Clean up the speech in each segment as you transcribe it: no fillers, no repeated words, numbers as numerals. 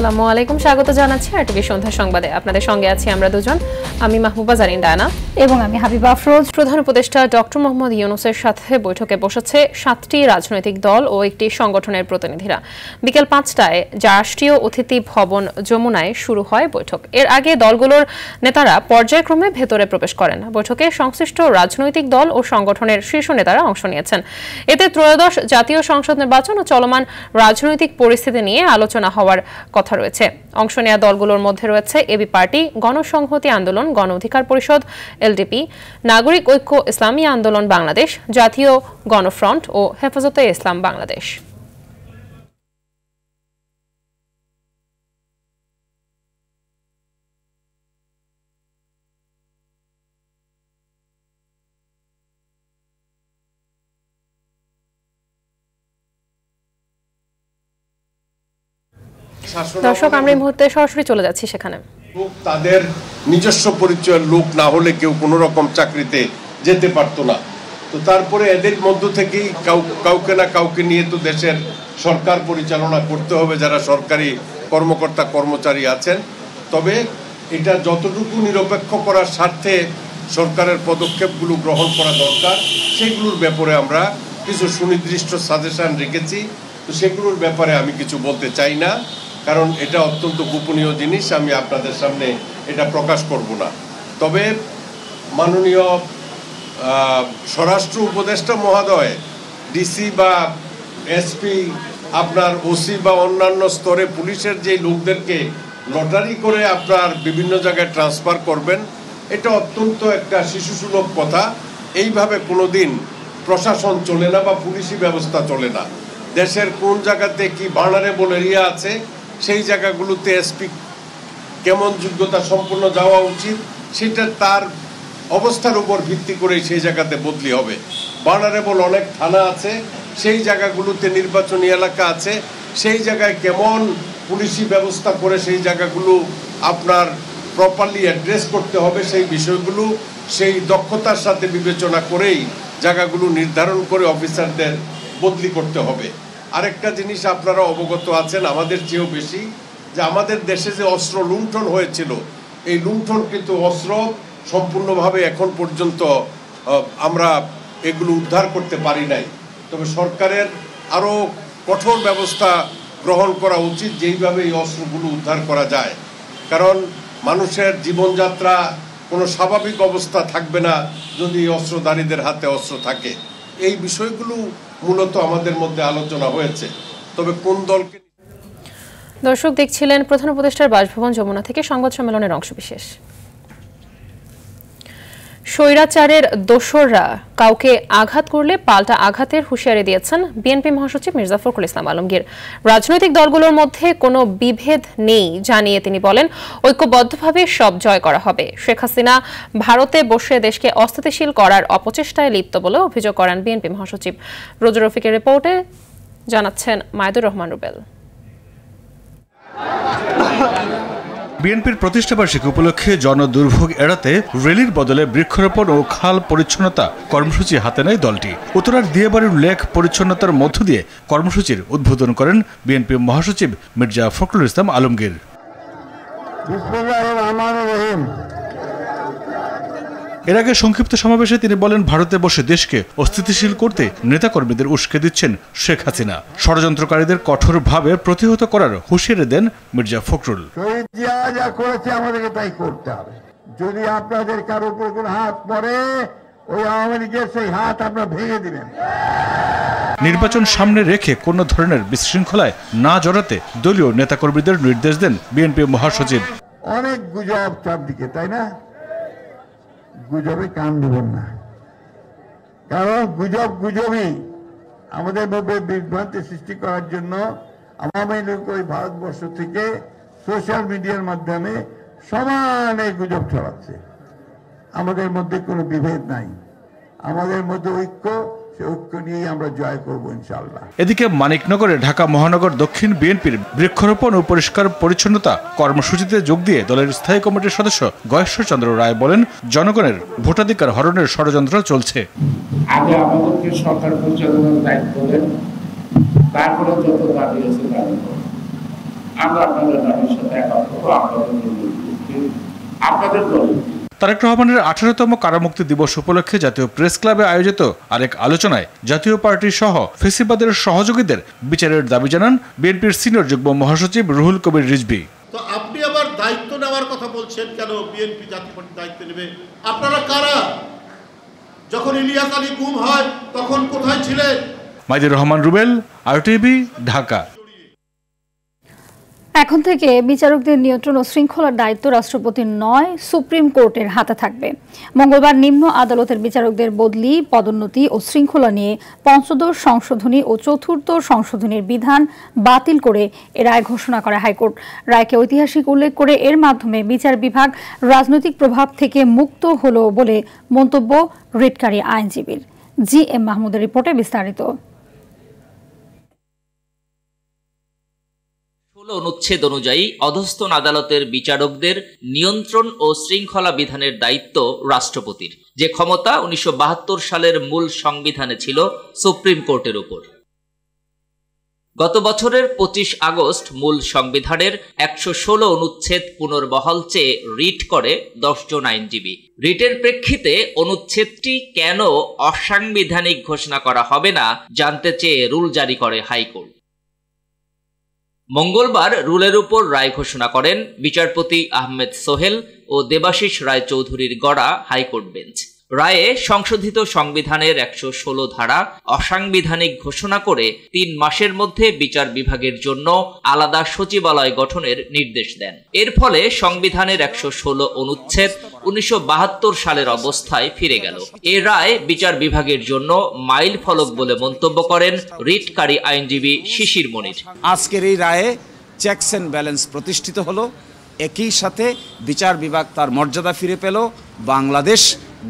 আসসালামু আলাইকুম, স্বাগত জানাচ্ছি আরটিভি সন্ধ্যা সংবাদে। আপনাদের সঙ্গে আছি আমরা দুজন, আমি মাহবুবা জারিন ডায়না এবং আমি হাবিবা আফরোজ। প্রধান উপদেষ্টা ডক্টর মোহাম্মদ ইউনূসের সাথে বৈঠকে বসেছে 7টি রাজনৈতিক দল ও একটি সংগঠনের প্রতিনিধিরা। বিকেল 5টায় রাষ্ট্রীয় অতিথি ভবন যমুনায় শুরু হয় বৈঠক। এর আগে দলগুলোর নেতারা পর্যায়ক্রমে ভেতরে প্রবেশ করেন। বৈঠকে সংশ্লিষ্ট রাজনৈতিক দল ও সংগঠনের শীর্ষ নেতারা অংশ নিয়েছেন। এতে ত্রয়োদশ জাতীয় সংসদ নির্বাচন ও চলমান রাজনৈতিক পরিস্থিতি নিয়ে আলোচনা হওয়ার কথা রয়েছে। অংশ নেওয়া দলগুলোর মধ্যে রয়েছে এবি পার্টি, গণসংহতি আন্দোলন, গণ অধিকার পরিষদ, এলডিপি, নাগরিক ঐক্য ইসলামী আন্দোলন বাংলাদেশ, জাতীয় গণফ্রন্ট ও হেফাজতে ইসলাম বাংলাদেশ। দর্শক, আমরা এই মুহূর্তে সরাসরি চলে যাচ্ছি সেখানে। তাদের নিজস্ব পরিচয়ের লোক না হলে কেউ কোনো রকম চাকরিতে যেতে পারতো না। তো তারপরে এদের মধ্য থেকেই কাউকে না কাউকে নিয়ে তো দেশের সরকার পরিচালনা করতে হবে, যারা সরকারি কর্মকর্তা কর্মচারী আছেন। তবে এটা যতটুকু নিরপেক্ষ করার স্বার্থে সরকারের পদক্ষেপগুলো গ্রহণ করা দরকার, সেগুলোর ব্যাপারে আমরা কিছু সুনির্দিষ্ট সাজেশন রেখেছি। তো সেগুলোর ব্যাপারে আমি কিছু বলতে চাই না, কারণ এটা অত্যন্ত গোপনীয় জিনিস, আমি আপনাদের সামনে এটা প্রকাশ করব না। তবে মাননীয় স্বরাষ্ট্র উপদেষ্টা মহোদয়, ডিসি বা এসপি, আপনার ওসি বা অন্যান্য স্তরে পুলিশের যে লোকদেরকে লটারি করে আপনার বিভিন্ন জায়গায় ট্রান্সফার করবেন, এটা অত্যন্ত একটা শিশুসুলভ কথা। এইভাবে কোনোদিন প্রশাসন চলে না বা পুলিশি ব্যবস্থা চলে না। দেশের কোন জায়গাতে কি ভালনারেবল এরিয়া আছে, সেই জায়গাগুলোতে এসপি কেমন যোগ্যতা সম্পন্ন যাওয়া উচিত, সেটা তার অবস্থার উপর ভিত্তি করে সেই জায়গাতে বদলি হবে। ভালনারেবল অনেক থানা আছে, সেই জায়গাগুলোতে নির্বাচনী এলাকা আছে, সেই জায়গায় কেমন পুলিশি ব্যবস্থা করে সেই জায়গাগুলো আপনার প্রপারলি অ্যাড্রেস করতে হবে, সেই বিষয়গুলো সেই দক্ষতার সাথে বিবেচনা করেই জায়গাগুলো নির্ধারণ করে অফিসারদের বদলি করতে হবে। আরেকটা জিনিস আপনারা অবগত আছেন আমাদের চেয়েও বেশি, যে আমাদের দেশে যে অস্ত্র লুণ্ঠন হয়েছিল, এই লুণ্ঠনকৃত অস্ত্র সম্পূর্ণভাবে এখন পর্যন্ত আমরা এগুলো উদ্ধার করতে পারি নাই। তবে সরকারের আরও কঠোর ব্যবস্থা গ্রহণ করা উচিত, যেইভাবে এই অস্ত্রগুলো উদ্ধার করা যায়। কারণ মানুষের জীবনযাত্রা কোনো স্বাভাবিক অবস্থা থাকবে না যদি অস্ত্রধারীদের হাতে অস্ত্র থাকে। এই বিষয়গুলো মূলত আমাদের মধ্যে আলোচনা হয়েছে। তবে কোন দলকে। দর্শক, দেখছিলেন প্রধান উপদেষ্টার বাসভবন যমুনা থেকে সংবাদ সম্মেলনের অংশবিশেষ। স্বৈরাচারের দোসররা কাউকে আঘাত করলে পাল্টা আঘাতের হুঁশিয়ারি দিয়েছেন বিএনপি মহাসচিব মির্জা ফখরুল ইসলাম আলমগীর। রাজনৈতিক দলগুলোর মধ্যে কোনো বিভেদ নেই জানিয়ে তিনি বলেন, ঐক্যবদ্ধভাবে সব জয় করা হবে। শেখ হাসিনা ভারতে বসে দেশকে অস্থিতিশীল করার অপচেষ্টায় লিপ্ত বলে অভিযোগ করেন বিএনপি মহাসচিব। রোজা রফিকের রিপোর্টে জানাচ্ছেন মায়দুর রহমান রুবেল। বিএনপির প্রতিষ্ঠাবার্ষিকী উপলক্ষে জনদুর্ভোগ এড়াতে রেলির বদলে বৃক্ষরোপণ ও খাল পরিচ্ছন্নতা কর্মসূচি হাতে নেয় দলটি। উত্তরার দিয়াবাড়ির লেক পরিচ্ছন্নতার মধ্য দিয়ে কর্মসূচির উদ্বোধন করেন বিএনপি মহাসচিব মির্জা ফখরুল ইসলাম আলমগীর। এর আগে সংক্ষিপ্ত সমাবেশে তিনি বলেন, ভারতে বসে দেশকে অস্থিতিশীল করতে নেতাকর্মীদের উস্কে দিচ্ছেন শেখ হাসিনা। ষড়যন্ত্রকারীদের কঠোরভাবে প্রতিহত করার হুঁশিয়ারি দেন মির্জা ফখরুল। যা করেছে আমাদেরকে তাই করতে হবে। যদি আপনাদের কারোর উপর কোনো হাত পড়ে, ওই আওয়ামী লীগের সেই হাত আপনারা ভেঙে দিবেন। নির্বাচন সামনে রেখে কোনো ধরনের বিশৃঙ্খলায় না জড়াতে দলীয় নেতাকর্মীদের নির্দেশ দেন বিএনপি মহাসচিব। অনেক গুজব চারদিকে, তাই না? গুজবে কান দিবেন না, কারণ গুজবই আমাদের মধ্যে বিভ্রান্তি সৃষ্টি করার জন্য আওয়ামী লীগ ওই ভারতবর্ষ থেকে সোশ্যাল মিডিয়ার মাধ্যমে সমানে গুজব ছড়াচ্ছে। আমাদের মধ্যে কোনো বিভেদ নাই, আমাদের মধ্যে ঐক্য, সে ঐক্য নিয়েই আমরা জয় করবো ইনশাআল্লাহ। এদিকে মানিকনগরে ঢাকা মহানগর দক্ষিণ বিএনপির বৃক্ষরোপণ ও পরিষ্কার পরিচ্ছন্নতা কর্মসূচিতে যোগ দিয়ে দলের স্থায়ী কমিটির সদস্য গয়েশ্বরচন্দ্র রায় বলেন, জনগণের ভোটাধিকার হরণের ষড়যন্ত্র চলছে। আগে আমাদেরকে সরকার পরিচালনার দায়িত্ব দেন, তারপরে যত দাবি আছে দাবি। আমরা আপনাদের দাবির সাথে একমত হবো, আপনাদের দল। তারেক রহমানের 18তম কারামুক্তি দিবস উপলক্ষে জাতীয় প্রেস ক্লাবে আয়োজিত আরেক আলোচনায় জাতীয় পার্টি সহ ফেসিবাদের সহযোগীদের বিচারের দাবি জানান বিএনপির সিনিয়র যুগ্ম মহাসচিব রুহুল কবির রিজভী। তো আপনি আবার দায়িত্ব নেওয়ার কথা বলছেন কেন? বিএনপি জাতীয় পার্টি দায়িত্ব নেবে? আপনারা কারা? যখন ইলিয়াস আলী গুম হয় তখন কোথায় ছিলেন? মাইদুর রহমান রুবেল, RTV, ঢাকা। এখন থেকে বিচারকদের নিয়ন্ত্রণ ও শৃঙ্খলার দায়িত্ব রাষ্ট্রপতির নয়, সুপ্রিম কোর্টের হাতে থাকবে। মঙ্গলবার নিম্ন আদালতের বিচারকদের বদলি, পদোন্নতি ও শৃঙ্খলা নিয়ে পঞ্চদশ সংশোধনী ও চতুর্থ সংশোধনীর বিধান বাতিল করে এ রায় ঘোষণা করে হাইকোর্ট। রায়কে ঐতিহাসিক উল্লেখ করে এর মাধ্যমে বিচার বিভাগ রাজনৈতিক প্রভাব থেকে মুক্ত হলো বলে মন্তব্য রিটকারী আইনজীবীর। GM মাহমুদের রিপোর্টে বিস্তারিত। অনুচ্ছেদ অনুযায়ী অধস্তন আদালতের বিচারকদের নিয়ন্ত্রণ ও শৃঙ্খলা বিধানের দায়িত্ব রাষ্ট্রপতির, যে ক্ষমতা 1972 সালের মূল সংবিধানে ছিল সুপ্রিম কোর্টের উপর। গত বছরের 25 আগস্ট মূল সংবিধানের 116 অনুচ্ছেদ পুনর্বহাল চেয়ে রিট করে 10 জন আইনজীবী। রিটের প্রেক্ষিতে অনুচ্ছেদটি কেন অসাংবিধানিক ঘোষণা করা হবে না জানতে চেয়ে রুল জারি করে হাইকোর্ট। মঙ্গলবার রুলের উপর রায় ঘোষণা করেন বিচারপতি আহমেদ সোহেল ও দেবাশিস রায় চৌধুরীর গড়া হাইকোর্ট বেঞ্চ। রায়ে সংশোধিত সংবিধানের 116 ধারা অসাংবিধানিক ঘোষণা করে 3 মাসের মধ্যে বিচার বিভাগের জন্য আলাদা সচিবালয় গঠনের নির্দেশ দেন। এর ফলে সংবিধানের 116 অনুচ্ছেদ 1972 সালের অবস্থায় ফিরে গেল। এ রায় বিচার বিভাগের জন্য মাইল ফলক বলে মন্তব্য করেন রিটকারী আইনজীবী শিশির মনির। আজকের এই রায়ে চেকস এন্ড ব্যালেন্স প্রতিষ্ঠিত হলো, একই সাথে বিচার বিভাগ তার মর্যাদা ফিরে পেল, বাংলাদেশ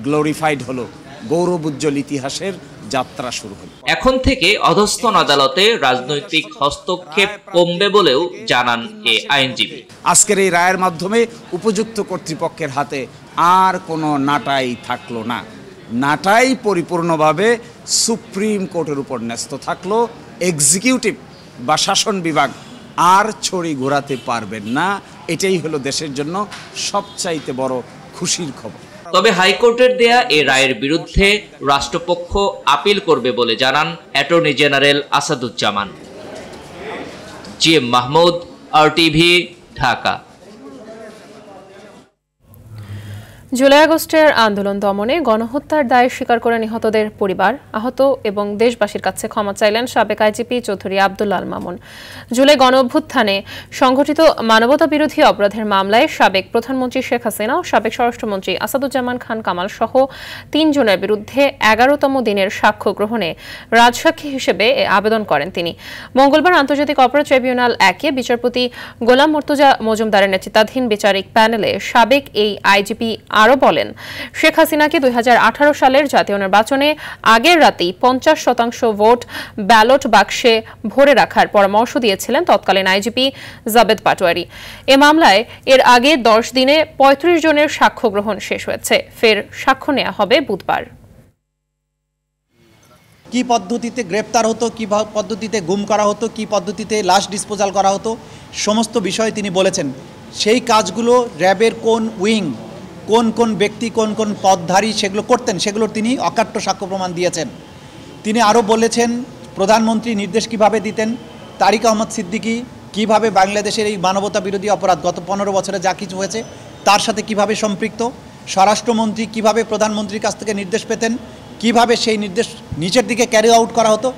গ্লোরিফাইড হলো, গৌরবোজ্জ্বল ইতিহাসের যাত্রা শুরু হলো। এখন থেকে অধস্তন আদালতে রাজনৈতিক হস্তক্ষেপ কমবে বলেও জানান এ আইনজীবী। আজকের এই রায়ের মাধ্যমে উপযুক্ত কর্তৃপক্ষের হাতে আর কোনো নাটাই থাকলো না। নাটাই পরিপূর্ণভাবে সুপ্রিম কোর্টের উপর ন্যস্ত থাকলো। এক্সিকিউটিভ বা শাসন বিভাগ আর ছড়ি ঘোরাতে পারবেন না। এটাই হলো দেশের জন্য সবচাইতে বড় খুশির খবর। তবে হাইকোর্টের দেয়া এ রায়ের বিরুদ্ধে রাষ্ট্রপক্ষ আপিল করবে বলে জানান attorney general Asaduzzaman. GM Mahmud, RTV, Dhaka. July আগস্টের আন্দোলন দমনে গণহত্যার দায় স্বীকার করে নিহতদের পরিবার, আহত এবং দেশবাসীর কাছে ক্ষমা চাইলেন সাবেক IGP চৌধুরী আব্দুল্লাহ আল মামুন। জুলাই গণ অভ্যুত্থানে সংঘটিত মানবতা বিরোধী অপরাধের মামলায় সাবেক প্রধানমন্ত্রী শেখ হাসিনা ও সাবেক স্বরাষ্ট্রমন্ত্রী আসাদুজ্জামান খান কামাল সহ 3 জনের বিরুদ্ধে 11তম দিনের সাক্ষ্য গ্রহণে রাজসাক্ষী হিসেবে আবেদন করেন তিনি। মঙ্গলবার আন্তর্জাতিক অপরাধ ট্রাইব্যুনাল 1-এ বিচারপতি গোলাম মর্তুজা মজুমদারের নেতৃত্বাধীন বিচারিক প্যানেলে সাবেক এই IGP আরও বলেন, শেখ হাসিনাকে 2018 সালের জাতীয় নির্বাচনে আগের রাতেই 50% ভোট ব্যালট বাক্সে ভরে রাখার পরামর্শ দিয়েছিলেন তৎকালীন IGP জাবেদ পাটোয়ারি। এ মামলায় এর আগে 10 দিনে 35 জনের সাক্ষ্য গ্রহণ শেষ হয়েছে। ফের সাক্ষ্য নেওয়া হবে বুধবার। কি পদ্ধতিতে গ্রেপ্তার হতো, কি পদ্ধতিতে গুম করা হতো, কি পদ্ধতিতে লাশ ডিসপোজাল করা হতো, সমস্ত বিষয় তিনি বলেছেন। সেই কাজগুলো র্যাবের কোন উইং, কোন কোন ব্যক্তি, কোন কোন পদধারী সেগুলো করতেন, সেগুলোর তিনি অকাট্য সাক্ষ্য প্রমাণ দিয়েছেন। তিনি আরও বলেছেন প্রধানমন্ত্রী নির্দেশ কিভাবে দিতেন, তারিক আহমদ সিদ্দিকী কিভাবে বাংলাদেশের এই মানবতা বিরোধী অপরাধ গত 15 বছরে যা কিছু হয়েছে তার সাথে কিভাবে সম্পৃক্ত, স্বরাষ্ট্রমন্ত্রী কিভাবে প্রধানমন্ত্রীর কাছ থেকে নির্দেশ পেতেন, কিভাবে সেই নির্দেশ নিচের দিকে ক্যারি আউট করা হতো।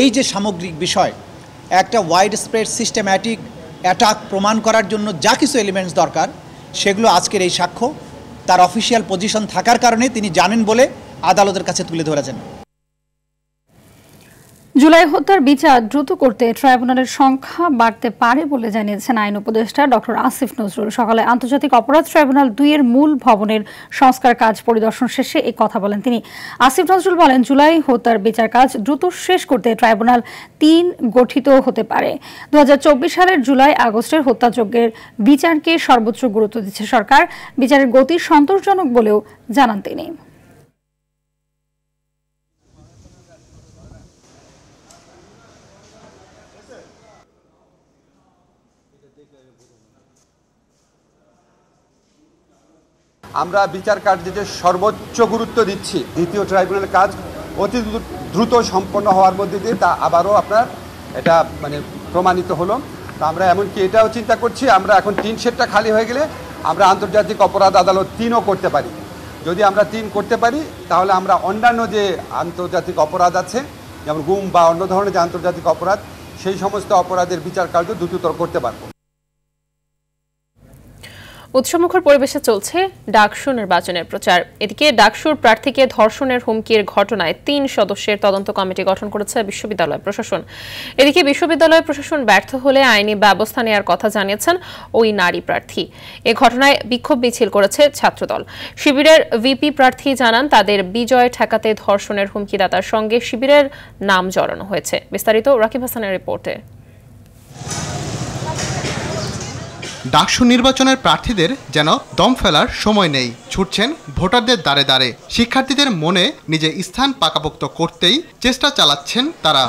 এই যে সামগ্রিক বিষয়, একটা ওয়াইড স্প্রেড সিস্টেম্যাটিক অ্যাটাক প্রমাণ করার জন্য যা কিছু এলিমেন্টস দরকার, সেগুলো আজকের এই সাক্ষ্য তার অফিসিয়াল পজিশন থাকার কারণে তিনি জানেন বলে আদালতের কাছে তুলে ধরেছেন। জুলাই হত্যার বিচার দ্রুত করতে ট্রাইব্যুনালের সংখ্যা বাড়তে পারে বলে জানিয়েছেন আইন উপদেষ্টা ডক্টর আসিফ নজরুল। সকালে আন্তর্জাতিক অপরাধ ট্রাইব্যুনাল 2-এর মূল ভবনের সংস্কার কাজ পরিদর্শন শেষে এই কথা বলেন তিনি। আসিফ নজরুল বলেন, জুলাই হত্যার বিচার কাজ দ্রুত শেষ করতে ট্রাইব্যুনাল 3 গঠিত হতে পারে। 2024 সালের জুলাই আগস্টের হত্যাযজ্ঞের বিচারকে সর্বোচ্চ গুরুত্ব দিচ্ছে সরকার। বিচারের গতি সন্তোষজনক বলেও জানান তিনি। আমরা বিচার কার্যে সর্বোচ্চ গুরুত্ব দিচ্ছি। দ্বিতীয় ট্রাইব্যুনালের কাজ অতি দ্রুত সম্পন্ন হওয়ার মধ্যে দিয়ে তা আবারও আপনার এটা মানে প্রমাণিত হলো। তা আমরা এমনকি এটাও চিন্তা করছি, আমরা এখন 3 সেটটা খালি হয়ে গেলে আমরা আন্তর্জাতিক অপরাধ আদালত 3ও করতে পারি। যদি আমরা 3 করতে পারি তাহলে আমরা অন্যান্য যে আন্তর্জাতিক অপরাধ আছে, যেমন গুম বা অন্য ধরনের যে আন্তর্জাতিক অপরাধ, সেই সমস্ত অপরাধের বিচার কার্য দ্রুততর করতে পারব। উৎসমুখর পরিবেশে চলছে ডাকসু নির্বাচনের প্রচার। এদিকে ডাকসুর প্রার্থীকে ধর্ষণের হুমকির ঘটনায় 3 সদস্যের তদন্ত কমিটি গঠন করেছে বিশ্ববিদ্যালয় প্রশাসন। এদিকে বিশ্ববিদ্যালয় প্রশাসন ব্যর্থ হলে আইনি ব্যবস্থা নেওয়ার কথা জানিয়েছেন ওই নারী প্রার্থী। এ ঘটনায় বিক্ষোভ মিছিল করেছে ছাত্রদল। শিবিরের ভিপি প্রার্থী জানান তাদের বিজয় ঠেকাতে ধর্ষণের হুমকিদাতার সঙ্গে শিবিরের নাম জড়ানো হয়েছে। বিস্তারিত রাকিব হাসানের রিপোর্টে। ডাকসু নির্বাচনের প্রার্থীদের যেন দম ফেলার সময় নেই, ছুটছেন ভোটারদের দ্বারে দ্বারে। শিক্ষার্থীদের মনে নিজের স্থান পাকাপোক্ত করতেই চেষ্টা চালাচ্ছেন তারা।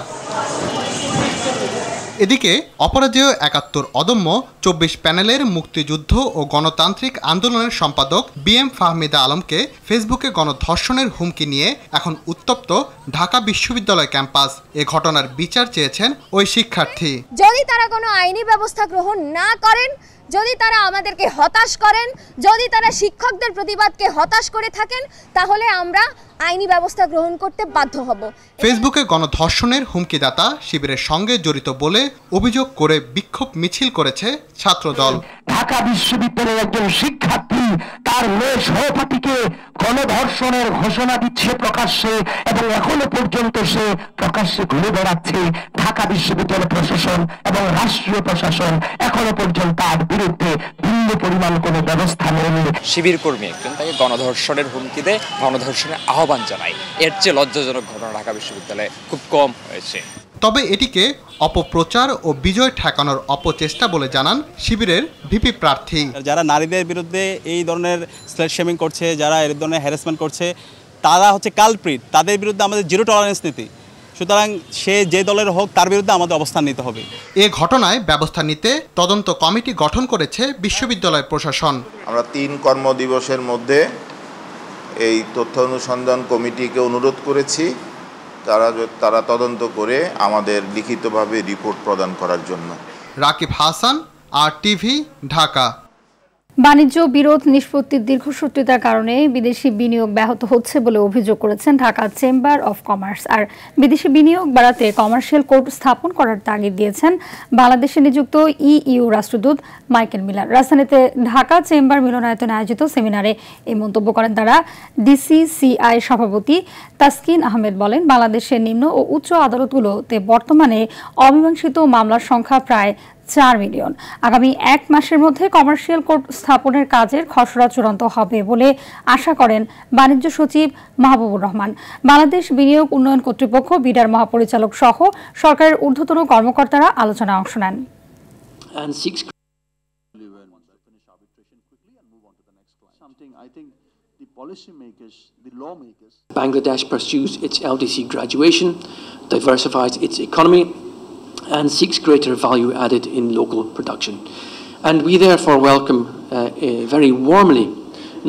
এদিকে অপরাজেয় ৭১ অদম্য ২৪ প্যানেলের মুক্তিযুদ্ধ ও গণতান্ত্রিক আন্দোলনের সম্পাদক বিএম ফাহমিদা আলমকে ফেসবুকে গণধর্ষণের হুমকি নিয়ে এখন উত্তপ্ত ঢাকা বিশ্ববিদ্যালয় ক্যাম্পাস। এ ঘটনার বিচার চেয়েছেন ওই শিক্ষার্থী। যদি তারা কোনো আইনি ব্যবস্থা গ্রহণ না করেন, যদি তারা আমাদেরকে হতাশ করেন, যদি তারা শিক্ষকদের প্রতিবাদকে হতাশ করে থাকেন, তাহলে আমরা আইনি ব্যবস্থা গ্রহণ করতে বাধ্য হব। ফেসবুকে গণধর্ষণের হুমকিদাতা শিবিরের সঙ্গে জড়িত বলে অভিযোগ করে বিক্ষোভ মিছিল করেছে ছাত্রদল। ঢাকা বিশ্ববিদ্যালয়ের একজন শিক্ষার্থী তার মেয়ে সহপাঠীকে গণধর্ষণের ঘোষণা দিচ্ছে প্রকাশ্যে, এবং এখনো পর্যন্ত সে প্রকাশ্যে ঘুরে বেড়াচ্ছে। ঢাকা বিশ্ববিদ্যালয় প্রশাসন এবং রাষ্ট্রীয় প্রশাসন এখনো পর্যন্ত তার বিরুদ্ধে ভিন্ন পরিমাণ কোনো ব্যবস্থা নেয়নি। শিবির কর্মী একজন তাকে গণধর্ষণের হুমকি দেয়, গণধর্ষণের আহ্বান জানায়। এর চেয়ে লজ্জাজনক ঘটনা ঢাকা বিশ্ববিদ্যালয়ে খুব কম হয়েছে। তবে এটিকে অপপ্রচার ও বিজয় ঠেকানোর অপচেষ্টা বলে জানান শিবিরের ভিপি প্রার্থী। যারা নারীদের বিরুদ্ধে এই ধরনের স্লেট শেমিং করছে, যারা এই ধরনের হ্যারাসমেন্ট করছে, তারা হচ্ছে কালপ্রিট। তাদের বিরুদ্ধে আমাদের জিরো টলারেন্স নীতি। সুতরাং সে যে দলের হোক তার বিরুদ্ধে আমাদের অবস্থান নিতে হবে। এ ঘটনায় ব্যবস্থা নিতে তদন্ত কমিটি গঠন করেছে বিশ্ববিদ্যালয় প্রশাসন। আমরা 3 কর্মদিবসের মধ্যে এই তথ্য অনুসন্ধান কমিটিকে অনুরোধ করেছি তারা তদন্ত করে আমাদের লিখিতভাবে রিপোর্ট প্রদান করার জন্য। রাকিব হাসান, RTV, ঢাকা। বাণিজ্য বিরোধ নিষ্পত্তির দীর্ঘসূত্রিতার কারণে বিদেশি বিনিয়োগ ব্যাহত হচ্ছে বলে অভিযোগ করেছেন ঢাকা চেম্বার অফ কমার্স। আর বিদেশি বিনিয়োগ বাড়াতে কমার্শিয়াল কোর্ট স্থাপন করার তাগিদ দিয়েছেন বাংলাদেশে নিযুক্ত EU রাষ্ট্রদূত মাইকেল মিলার। রাজধানীতে ঢাকা চেম্বার মিলনায়তনে আয়োজিত সেমিনারে এই মন্তব্য করেন তারা। DCCI সভাপতি তাসকিন আহমেদ বলেন, বাংলাদেশের নিম্ন ও উচ্চ আদালতগুলোতে বর্তমানে অমীমাংসিত মামলার সংখ্যা প্রায় 4 মিলিয়ন। আগামী 1 মাসের মধ্যে কমার্শিয়াল কোর্ট স্থাপনের কাজের খসড়া চূড়ান্ত হবে বলে আশা করেন বাণিজ্য সচিব মাহবুবুর রহমান। বাংলাদেশ বিনিয়োগ উন্নয়ন কর্তৃপক্ষ বিডার মহাপরিচালক সহ সরকারের ঊর্ধ্বতন কর্মকর্তারা আলোচনায় অংশ নেন। Bangladesh pursues its LDC graduation, diversifies its economy, and seeks greater value added in local production. And we therefore welcome very warmly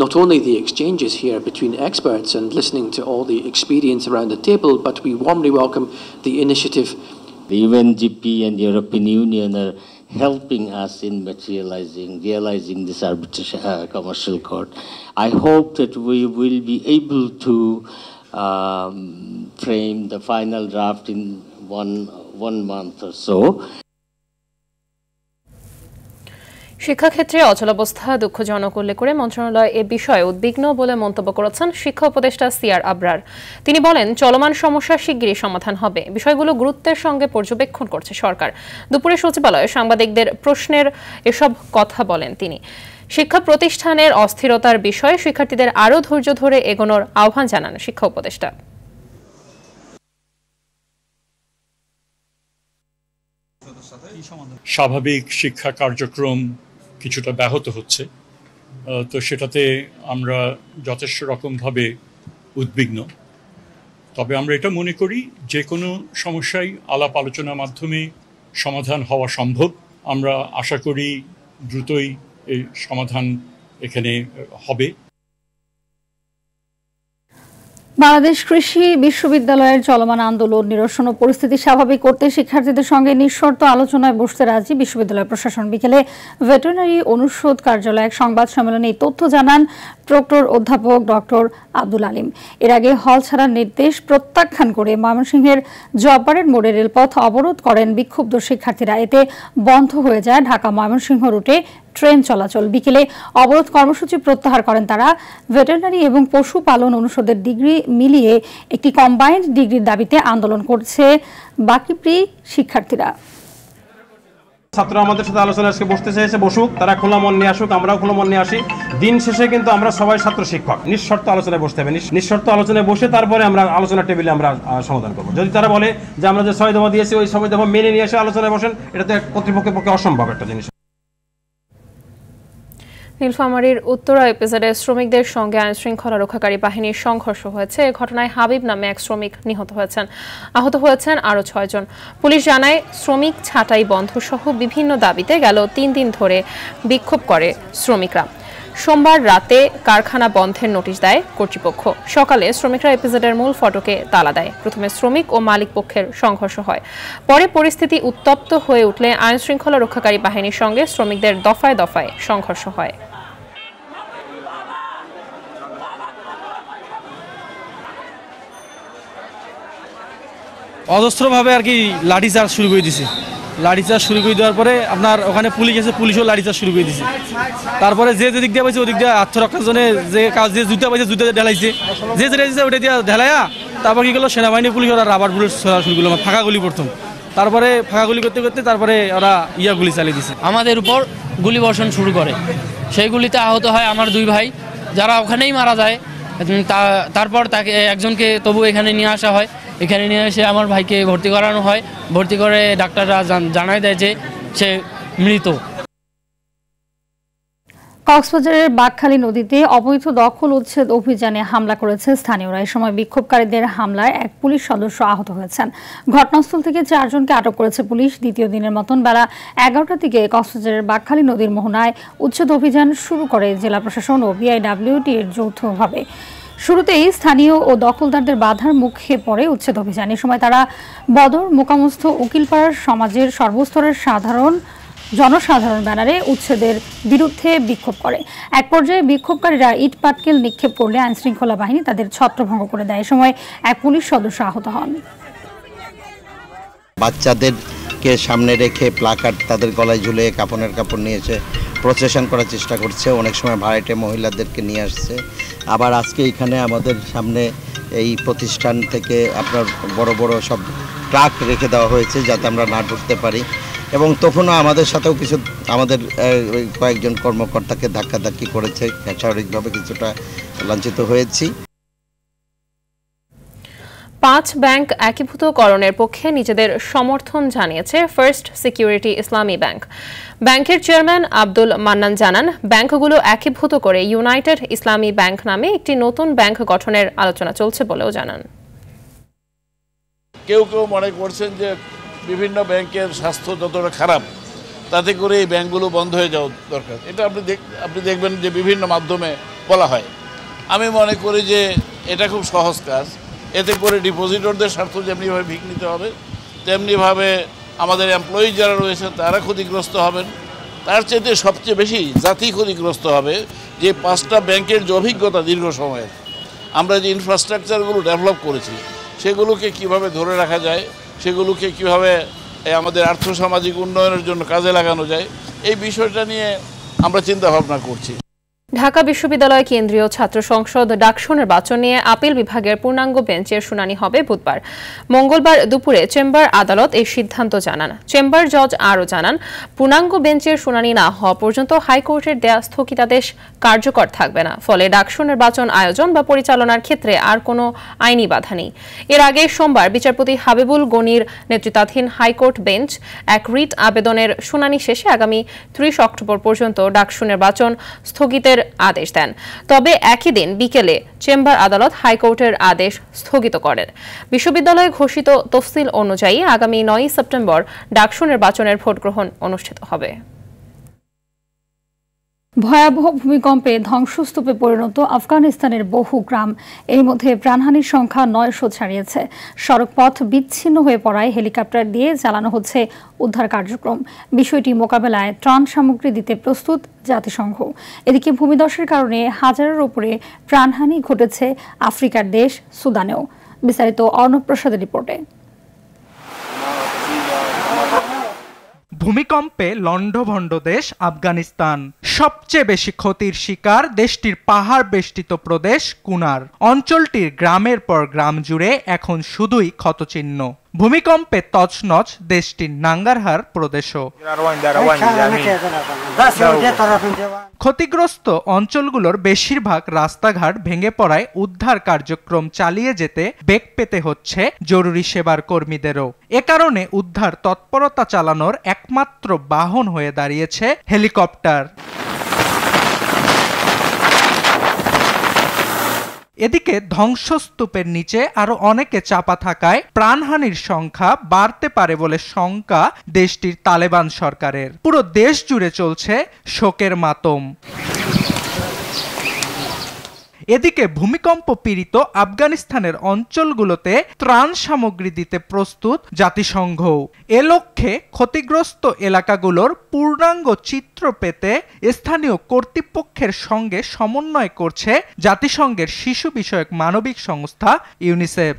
not only the exchanges here between experts and listening to all the experience around the table, but we warmly welcome the initiative. The UNGP and the European Union are helping us in realizing this arbitration commercial court. I hope that we will be able to frame the final draft in one month or so. শিক্ষাক্ষেত্রে অচলাবস্থা দুঃখজনক উল্লেখ করে মন্ত্রণালয় এ বিষয়ে উদ্বিগ্ন বলে মন্তব্য করেছেন শিক্ষা উপদেষ্টা সিআর আবরার। তিনি বলেন, চলমান সমস্যা শিগগিরই সমাধান হবে, বিষয়গুলো গুরুত্বের সঙ্গে পর্যবেক্ষণ করছে সরকার। দুপুরে সচিবালয়ে সাংবাদিকদের প্রশ্নের এসব কথা বলেন তিনি। শিক্ষা প্রতিষ্ঠানের অস্থিরতার বিষয়ে শিক্ষার্থীদের আরও ধৈর্য ধরে এগোনোর আহ্বান জানান শিক্ষা উপদেষ্টা। স্বাভাবিক শিক্ষা কার্যক্রম কিছুটা ব্যাহত হচ্ছে, তো সেটাতে আমরা যথেষ্ট রকমভাবে উদ্বিগ্ন। তবে আমরা এটা মনে করি যে কোনো সমস্যাই আলাপ আলোচনার মাধ্যমে সমাধান হওয়া সম্ভব। আমরা আশা করি দ্রুতই এই সমাধান এখানে হবে। বাংলাদেশ কৃষি বিশ্ববিদ্যালয়ের চলমান আন্দোলন নিরসন ও পরিস্থিতি স্বাভাবিক করতে শিক্ষার্থীদের সঙ্গে নিঃশর্ত আলোচনায় বসতে রাজি বিশ্ববিদ্যালয় প্রশাসন। বিকেলে ভেটেরিনারি অনুষদ কার্যালয়ে এক সংবাদ সম্মেলনে এই তথ্য জানান প্রক্টর অধ্যাপক ডক্টর আব্দুল আলিম। এর আগে হল ছাড়ার নির্দেশ প্রত্যাখ্যান করে ময়মনসিংহের জব্বারের মোড়ে রেলপথ অবরোধ করেন বিক্ষুব্ধ শিক্ষার্থীরা। এতে বন্ধ হয়ে যায় ঢাকা ময়মনসিংহ রুটে ট্রেন চলাচল। বিকেলে অবরোধ কর্মসূচি প্রত্যাহার করেন তারা। ভেটেরিনারি এবং পশুপালন অনুষদের ডিগ্রি মিলিয়ে একটি কম্বাইন্ড ডিগ্রির দাবিতে আন্দোলন করছে বাকিপ্রি শিক্ষার্থীরা। ছাত্ররা আমাদের সাথে আলোচনা আজকে বসতে চেয়েছে, বসুক, তারা খোলা মন নিয়ে আসুক, আমরাও খোলা মন নিয়ে আসি। দিন শেষে কিন্তু আমরা সবাই ছাত্র শিক্ষক, নিঃশর্ত আলোচনায় বসতে হবে। নিঃশর্ত আলোচনায় বসে তারপরে আমরা আলোচনা টেবিলে আমরা সমাধান করবো। যদি তারা বলে যে আমরা যে 6 দফা দিয়েছি ওই 6 দফা মেনে নিয়ে এসে আলোচনায় বসেন, এটা তো কর্তৃপক্ষের পক্ষে অসম্ভব একটা জিনিস। নীলফামারীর উত্তরা ইপিজেডে শ্রমিকদের সঙ্গে আইন শৃঙ্খলা রক্ষাকারী বাহিনীর সংঘর্ষ হয়েছে। এ ঘটনায় হাবিব নামে এক শ্রমিক নিহত হয়েছেন, আহত হয়েছেন আরও 6 জন। পুলিশ জানায় শ্রমিক ছাঁটাই বন্ধ সহ বিভিন্ন দাবিতে গেল 3 দিন ধরে বিক্ষোভ করে শ্রমিকরা। সোমবার রাতে কারখানা বন্ধের নোটিশ দেয় কর্তৃপক্ষ। সকালে শ্রমিকরা ইপিজেডের মূল ফটকে তালা দেয়। প্রথমে শ্রমিক ও মালিক পক্ষের সংঘর্ষ হয়। পরে পরিস্থিতি উত্তপ্ত হয়ে উঠলে আইন শৃঙ্খলা রক্ষাকারী বাহিনীর সঙ্গে শ্রমিকদের দফায় দফায় সংঘর্ষ হয়। অজস্রভাবে আর কি লাঠিচার্জ শুরু করে দিছে। লাঠিচার্জ শুরু করে দেওয়ার পরে আপনার ওখানে পুলিশ আছে, পুলিশও লাঠিচার্জ শুরু করে দিছে। তারপরে যে যেদিক দিয়ে পাইছে ওদিক দিয়ে আত্মরক্ষার জন্য যে কাজ যে জুতা পাইছে জুতা ঢেলাইছে, যে যেটা দিয়েছে ওটা দিয়ে ঢেলাইয়া তারপর কি করলো সেনাবাহিনী পুলিশ ওরা রাবার বুলেট ছোড়া শুরু করলো, ফাঁকা গুলি প্রথম। তারপরে ফাঁকা গুলি করতে করতে তারপরে ওরা গুলি চালিয়ে দিছে। আমাদের উপর গুলি বর্ষণ শুরু করে। সেই গুলিতে আহত হয় আমার 2 ভাই, যারা ওখানেই মারা যায়। তারপর তাকে একজনকে তবু এখানে নিয়ে আসা হয়। এখানে নিয়ে এসে আমার ভাইকে ভর্তি করানো হয়। ভর্তি করে ডাক্তাররা জানায় দেয় যে সে মৃত। কক্সবাজারের বাঘখালী নদীতে অবৈধ দখল উচ্ছেদ অভিযানে হামলা করেছে স্থানীয়রা। এই সময় বিক্ষোভকারীদের হামলায় এক পুলিশ সদস্য আহত হয়েছেন। ঘটনাস্থল থেকে 4 জনকে আটক করেছে পুলিশ। দ্বিতীয় দিনের মতন বেলা 11টার দিকে কক্সবাজারের বাঘখালী নদীর মোহনায় উচ্ছেদ অভিযান শুরু করে জেলা প্রশাসন ও বিআইডব্লিউটি এর যৌথভাবে। শুরুতেই স্থানীয় ও দখলদারদের বাধার মুখে পড়ে উচ্ছেদ অভিযান। এ সময় তারা বদর মোকামস্থ উকিলপাড়ার সমাজের সর্বস্তরের জনসাধারণ ব্যানারে উচ্ছেদের বিরুদ্ধে বিক্ষোভ করে। এক পর্যায়ে বিক্ষোভকারীরা ইট পাটকেল নিক্ষেপ করলে আইন শৃঙ্খলা বাহিনী তাদের ছত্রভঙ্গ করে দেয়। এ সময় এক পুলিশ সদস্য আহত হন। বাচ্চাদেরকে সামনে রেখে প্লাকার্ড তাদের গলায় ঝুলিয়ে কাপড়ের কাপড় নিয়ে এসে প্রসেশন করার চেষ্টা করছে। অনেক সময় ভাড়াটে মহিলাদেরকে নিয়ে আসছে। আবার আজকে এখানে আমাদের সামনে এই প্রতিষ্ঠান থেকে আপনার বড় বড় সব ট্রাক রেখে দেওয়া হয়েছে যাতে আমরা না ঢুকতে পারি। এবং তখনও আমাদের সাথেও কিছু আমাদের কয়েকজন কর্মকর্তাকে ধাক্কাধাক্কি করেছে। স্বাভাবিকভাবে কিছুটা লাঞ্ছিত হয়েছি। 5 ব্যাংক একীভূতকরণের পক্ষে নিজেদের সমর্থন জানিয়েছে ফার্স্ট সিকিউরিটি ইসলামী ব্যাংক। ব্যাংকের চেয়ারম্যান আব্দুল মান্নান জানান, ব্যাংকগুলো একীভূত করে ইউনাইটেড ইসলামী ব্যাংক নামে একটি নতুন ব্যাংক গঠনের আলোচনা চলছে বলেও জানান। কেউ কেউ মনে করছেন যে বিভিন্ন ব্যাংকের স্বাস্থ্য যতটা খারাপ তাতে করে এই ব্যাংকগুলো বন্ধ হয়ে যাওয়া দরকার। এটা আপনি দেখবেন যে বিভিন্ন মাধ্যমে বলা হয়। আমি মনে করি যে এটা খুব সহজ কাজ। এতে করে ডিপোজিটরদের স্বার্থ যেমনিভাবে বিঘ্নিত হবে, তেমনিভাবে আমাদের এমপ্লয়ি যারা রয়েছে তারা ক্ষতিগ্রস্ত হবেন। তার চাইতে সবচেয়ে বেশি জাতি ক্ষতিগ্রস্ত হবে যে 5টা ব্যাংকের যে অভিজ্ঞতা দীর্ঘ সময়ের, আমরা যে ইনফ্রাস্ট্রাকচারগুলো ডেভেলপ করেছি সেগুলোকে কিভাবে ধরে রাখা যায়, সেগুলোকে কিভাবে আমাদের আর্থসামাজিক উন্নয়নের জন্য কাজে লাগানো যায়, এই বিষয়টা নিয়ে আমরা চিন্তা ভাবনা করছি। ঢাকা বিশ্ববিদ্যালয় কেন্দ্রীয় ছাত্র সংসদ ডাকসু নির্বাচন নিয়ে আপিল বিভাগের পূর্ণাঙ্গ বেঞ্চের শুনানি হবে বুধবার। মঙ্গলবার দুপুরে চেম্বার আদালত এই সিদ্ধান্ত জানান। চেম্বার জজ আরও জানান, পূর্ণাঙ্গ বেঞ্চের শুনানি না হওয়া পর্যন্ত হাইকোর্টের দেয়া স্থগিতাদেশ কার্যকর থাকবে না। ফলে ডাকসু নির্বাচন আয়োজন বা পরিচালনার ক্ষেত্রে আর কোনো আইনি বাধা নেই। এর আগে সোমবার বিচারপতি হাবিবুল গনির নেতৃত্বাধীন হাইকোর্ট বেঞ্চ এক রিট আবেদনের শুনানি শেষে আগামী 30 অক্টোবর পর্যন্ত ডাকসু নির্বাচন স্থগিতের আদেশ দেন। তবে একই দিন বিকেলে চেম্বার আদালত হাইকোর্টের আদেশ স্থগিত করেন। বিশ্ববিদ্যালয়ে ঘোষিত তফসিল অনুযায়ী আগামী 9 সেপ্টেম্বর ডাকসু নির্বাচনের ভোট গ্রহণ অনুষ্ঠিত হবে। ভয়াবহ ভূমিকম্পে ধ্বংসস্তূপে পরিণত আফগানিস্তানের বহু গ্রাম, এর মধ্যে প্রাণহানির সংখ্যা 900 ছাড়িয়েছে। সড়কপথ বিচ্ছিন্ন হয়ে পড়ায় হেলিকপ্টার দিয়ে চালানো হচ্ছে উদ্ধার কার্যক্রম। বিষয়টি মোকাবেলায় ত্রাণ সামগ্রী দিতে প্রস্তুত জাতিসংঘ। এদিকে ভূমিধসের কারণে হাজারের উপরে প্রাণহানি ঘটেছে আফ্রিকার দেশ সুদানেও। বিস্তারিত অর্ণব প্রসাদের রিপোর্টে। ভূমিকম্পে লণ্ডভণ্ড দেশ আফগানিস্তান। সবচেয়ে বেশি ক্ষতির শিকার দেশটির পাহাড় বেষ্টিত প্রদেশ কুনার। অঞ্চলটির গ্রামের পর গ্রাম জুড়ে এখন শুধুই ক্ষতচিহ্ন। ভূমিকম্পে তছনছ দেশটির নাঙ্গারহার প্রদেশও। ক্ষতিগ্রস্ত অঞ্চলগুলোর বেশিরভাগ রাস্তাঘাট ভেঙে পড়ায় উদ্ধার কার্যক্রম চালিয়ে যেতে বেগ পেতে হচ্ছে জরুরি সেবার কর্মীদেরও। এ কারণে উদ্ধার তৎপরতা চালানোর একমাত্র বাহন হয়ে দাঁড়িয়েছে হেলিকপ্টার। এদিকে ধ্বংসস্তূপের নিচে আরো অনেকে চাপা থাকায় প্রাণহানির সংখ্যা বাড়তে পারে বলে শঙ্কা দেশটির তালেবান সরকারের। পুরো দেশ জুড়ে চলছে শোকের মাতম। এদিকে ভূমিকম্প পীড়িত আফগানিস্তানের অঞ্চলগুলোতে ত্রাণ সামগ্রী দিতে প্রস্তুত জাতিসংঘ। এ লক্ষ্যে ক্ষতিগ্রস্ত এলাকাগুলোর পূর্ণাঙ্গ চিত্র পেতে স্থানীয় কর্তৃপক্ষের সঙ্গে সমন্বয় করছে জাতিসংঘের শিশু বিষয়ক মানবিক সংস্থা ইউনিসেফ।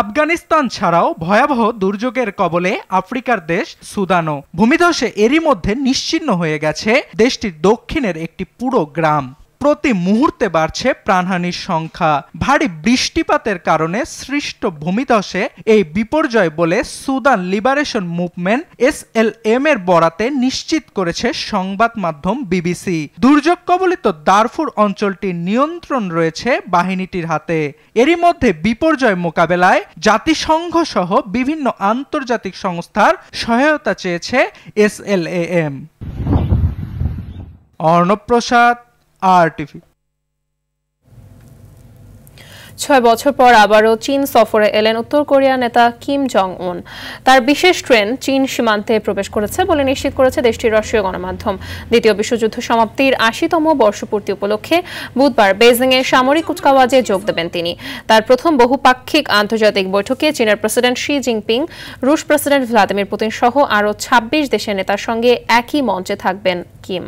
আফগানিস্তান ছাড়াও ভয়াবহ দুর্যোগের কবলে আফ্রিকার দেশ সুদানও। ভূমিধসে এরই মধ্যে নিশ্চিহ্ন হয়ে গেছে দেশটির দক্ষিণের একটি পুরো গ্রাম। প্রতি মুহূর্তে বাড়ছে প্রাণহানির সংখ্যা। ভারী বৃষ্টিপাতের কারণে সৃষ্ট ভূমিধসে এই বিপর্যয় বলে সুদান লিবারেশন মুভমেন্ট SLM এর বরাতে নিশ্চিত করেছে সংবাদ মাধ্যম BBC। দুর্যোগ কবলিত দারফুর অঞ্চলটির নিয়ন্ত্রণ রয়েছে বাহিনীটির হাতে। এরই মধ্যে বিপর্যয় মোকাবেলায় জাতিসংঘ সহ বিভিন্ন আন্তর্জাতিক সংস্থার সহায়তা চেয়েছে SLAM। অর্ণব প্রসাদ, RTV। 6 বছর পর আবারও চীন সফরে এলেন উত্তর কোরিয়ার নেতা কিম জং উন। তার বিশেষ ট্রেন চীন সীমান্তে প্রবেশ করেছে বলে নিশ্চিত করেছে দেশটির রাষ্ট্রীয় গণমাধ্যম। দ্বিতীয় বিশ্বযুদ্ধ সমাপ্তির 80তম বর্ষপূর্তি উপলক্ষে বুধবার বেজিংয়ে সামরিক কুচকাওয়াজে যোগ দেবেন তিনি। তার প্রথম বহুপাক্ষিক আন্তর্জাতিক বৈঠকে চীনের প্রেসিডেন্ট শি জিনপিং, রুশ প্রেসিডেন্ট ভ্লাদিমির পুতিন সহ আরও 26 দেশের নেতার সঙ্গে একই মঞ্চে থাকবেন কিম।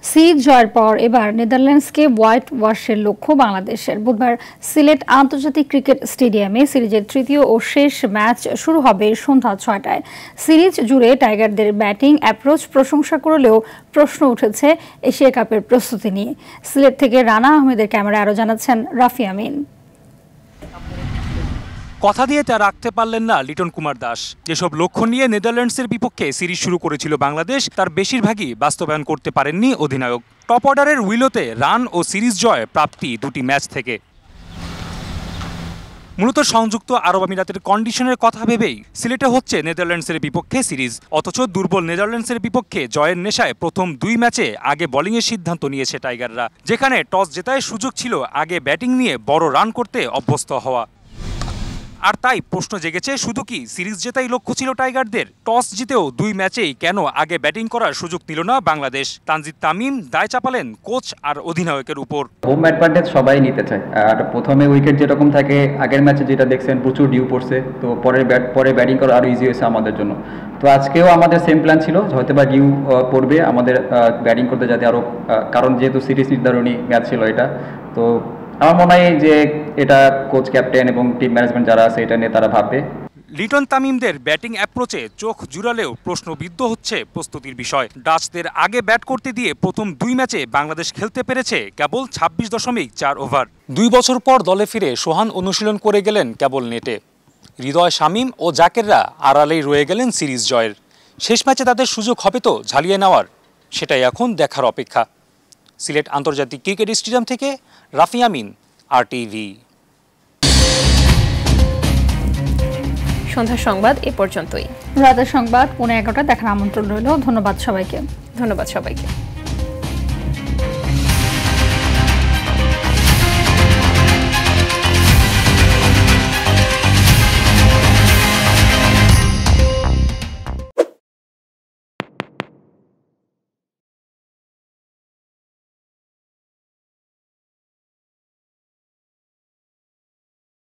সিরিজ জয়ের পর এবার নেদারল্যান্ডসকে হোয়াইট ওয়াশের লক্ষ্য বাংলাদেশের। বুধবার সিলেট আন্তর্জাতিক ক্রিকেট স্টেডিয়ামে সিরিজের তৃতীয় ও শেষ ম্যাচ শুরু হবে সন্ধ্যা 6টায়। সিরিজ জুড়ে টাইগারদের ব্যাটিং অ্যাপ্রোচ প্রশংসা করলেও প্রশ্ন উঠেছে এশিয়া কাপের প্রস্তুতি নিয়ে। সিলেট থেকে রানা আহমেদের ক্যামেরায় আরও জানাচ্ছেন রাফি আমিন। কথা দিয়ে তা রাখতে পারলেন না লিটন কুমার দাস। যেসব লক্ষ্য নিয়ে নেদারল্যান্ডসের বিপক্ষে সিরিজ শুরু করেছিল বাংলাদেশ, তার বেশিরভাগই বাস্তবায়ন করতে পারেননি অধিনায়ক। টপ অর্ডারের উইলোতে রান ও সিরিজ জয় প্রাপ্তি দুটি ম্যাচ থেকে। মূলত সংযুক্ত আরব আমিরাতের কন্ডিশনের কথা ভেবেই সিলেটে হচ্ছে নেদারল্যান্ডসের বিপক্ষে সিরিজ। অথচ দুর্বল নেদারল্যান্ডসের বিপক্ষে জয়ের নেশায় প্রথম 2 ম্যাচে আগে বোলিংয়ের সিদ্ধান্ত নিয়েছে টাইগাররা, যেখানে টস জেতায় সুযোগ ছিল আগে ব্যাটিং নিয়ে বড় রান করতে অভ্যস্ত হওয়া। আর তাই প্রশ্ন জেগেছে, শুধু কি সিরিজ জেতাই লক্ষ্য ছিল টাইগারদের? টস জিতেও 2 ম্যাচেই কেন আগে ব্যাটিং করার সুযোগ নিল না বাংলাদেশ? তানজিদ তামিম দায় চাপালেন কোচ আর অধিনায়কের উপর। হোম অ্যাডভান্টেজ সবাই নিতে চায়, আর প্রথমে উইকেট যেরকম থাকে আগের ম্যাচে যেটা দেখছেন প্রচুর ডিউ পড়ছে, তো পরে ব্যাটিং করা আরও ইজি হয়েছে আমাদের জন্য। তো আজকেও আমাদের সেম প্ল্যান ছিল, হয়তো বা ডিউ পড়বে আমাদের ব্যাটিং করতে যাতে আরও, কারণ যেহেতু সিরিজ নির্ধারণী ম্যাচ ছিল এটা। তো আমার মনে হয় যে এটা কোচ, ক্যাপ্টেন এবং টিম ম্যানেজমেন্ট যারা আছে এটা নিয়ে তারা ভাববে। লিটন তামিমদের ব্যাটিং অ্যাপ্রোচে চোখ জুড়ালেও প্রশ্নবিদ্ধ হচ্ছে প্রস্তুতির বিষয়। ডাচদের আগে ব্যাট করতে দিয়ে প্রথম 2 ম্যাচে বাংলাদেশ খেলতে পেরেছে কেবল 26.4 ওভার। 2 বছর পর দলে ফিরে সোহান অনুশীলন করে গেলেন কেবল নেটে। হৃদয়, শামীম ও জাকেররা আড়ালেই রয়ে গেলেন সিরিজ জয়ের। শেষ ম্যাচে তাদের সুযোগ হবে তো ঝালিয়ে নেওয়ার, সেটাই এখন দেখার অপেক্ষা। সিলেট আন্তর্জাতিক ক্রিকেট স্টেডিয়াম থেকে রাফি আমিন, RTV। সন্ধ্যা সংবাদ এ পর্যন্তই। রাতের সংবাদ 11:30 দেখার আমন্ত্রণ রইল। ধন্যবাদ সবাইকে।